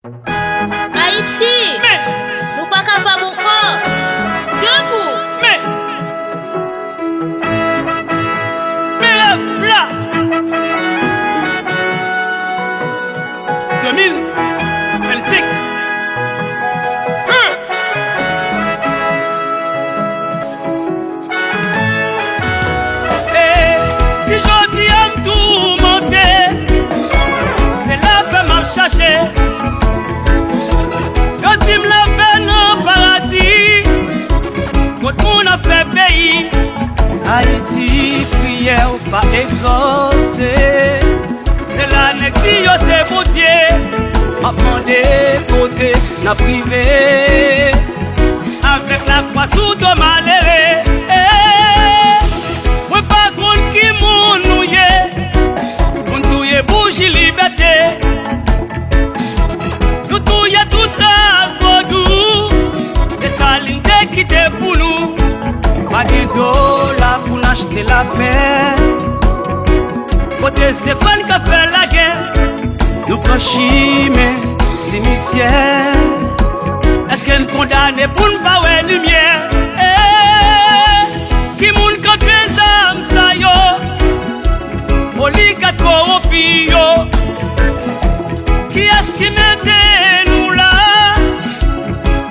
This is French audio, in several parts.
Haïti, nous pas capables encore. Debout. Mais là 2025 Et si je dis à tout monter, c'est la paix m'a cherché. Je dis la paix dans paradis, quand on a fait pays. Haïti, prière pas exaucée. C'est l'annexion, c'est bon Dieu. M'a demandé côté, n'a privé. Avec la croix sous de malheureux. Ouais, pas contre qui moun nou yé. Moun touye bougie liberté. Nous touye tout race vodou. Et ça l'une qui quitté pour nous. Pas de dollars pour acheter la paix. Côté c'est fan qui fait la guerre. Nous prochimons cimetière. Est-ce qu'elle condamne pour ne pas voir lumière? Qui moun quand les âmes ça yo? Oligat corrompi yo. Qui est-ce qui mettait nous là?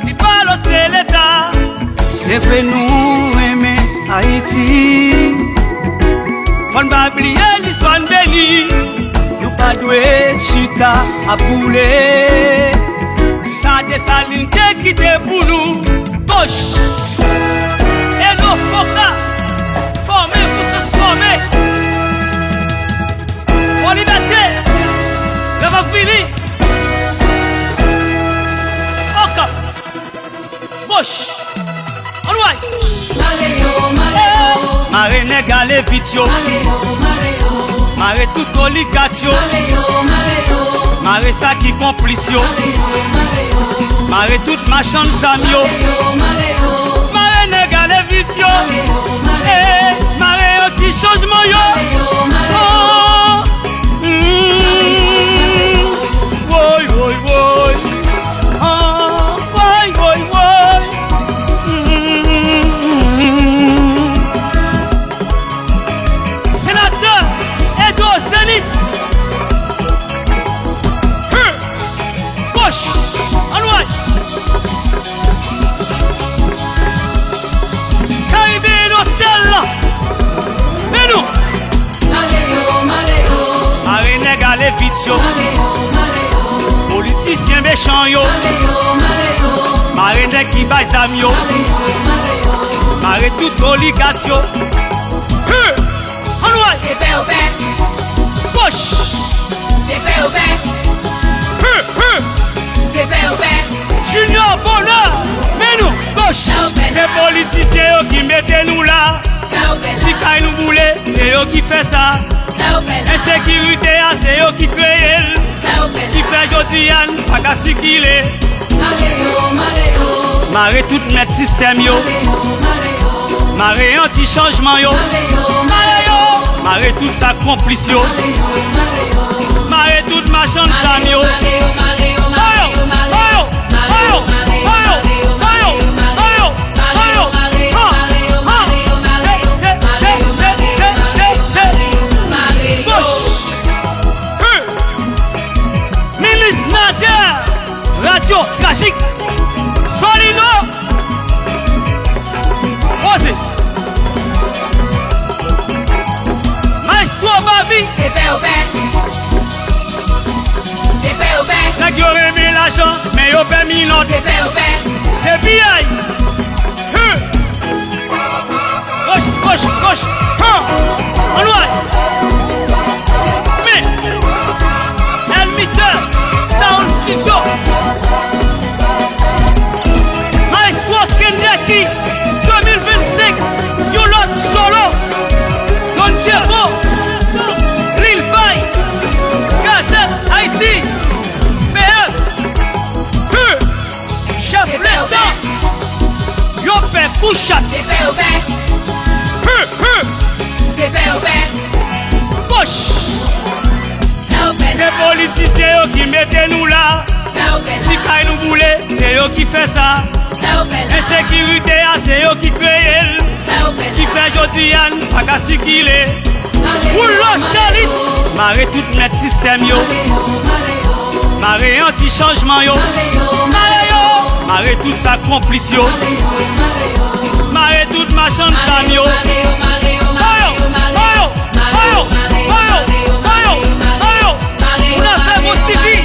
Ni pas l'autre c'est l'État. C'est fait nous aimer Haïti. Faut pas oublier l'histoire bénie. Nous pas doué chita à bouler. Ça dessaline qui quitté pour nous. Gauche. Et nos foca. Formés pour transformer. Pour liberté. Le va finir. Ok. Gauche. Mare negale vitio, mare tout oligatio, mare ça qui complicio, mare tout machin samio, mare negale vitio, mare anti changement yo. Woy woy woy, woy woy woy. Politicien méchant yo, marine qui baille zam yo, marine tout oligat yo. C'est paix au paix, Gauche. c'est paix au paix, c'est paix au paix. Junior Bonheur, mais nous, gauche. C'est politiciens yo qui mettent nous là. Si quand nous boulez, c'est eux qui fait ça. Insécurité, c'est eux qui créent. Qui fait Jodiane, pas qu'à ce qu'il est. Maré tout notre système yo. Maré anti-changement yo. Maré tout sa complice yo. Maré tout machin de sam yo. Radio tragique, Solino, Rosé, Maestro Babi, C'est paix au paix, c'est paix au paix, n'a qui aurait mis l'argent, mais au paix minot, c'est paix au paix, c'est bien. Gauche, gauche, gauche, en noir. Mais, Elmiter, Sound Studio. Maestro Kendaki 2025, Yolot Solo, Don Diego, Lil Bay, Gazette Haïti, PF, Chef C'est paix au Létan, Yopé Kouchat, c'est paix au paix, c'est paix au paix, Bosch. ça au paix, C'est politiciens qui mettent nous là. ça au paix. eux qui fait ça. Insécurité, c'est eux qui créent. Qui fait Jodiane, pas qu'à circuler. Ou le charit, marre tout mettre système yo. Marre anti-changement yo. Marre tout sa complice yo. Marre tout machin de sam yo. On a fait mon civil.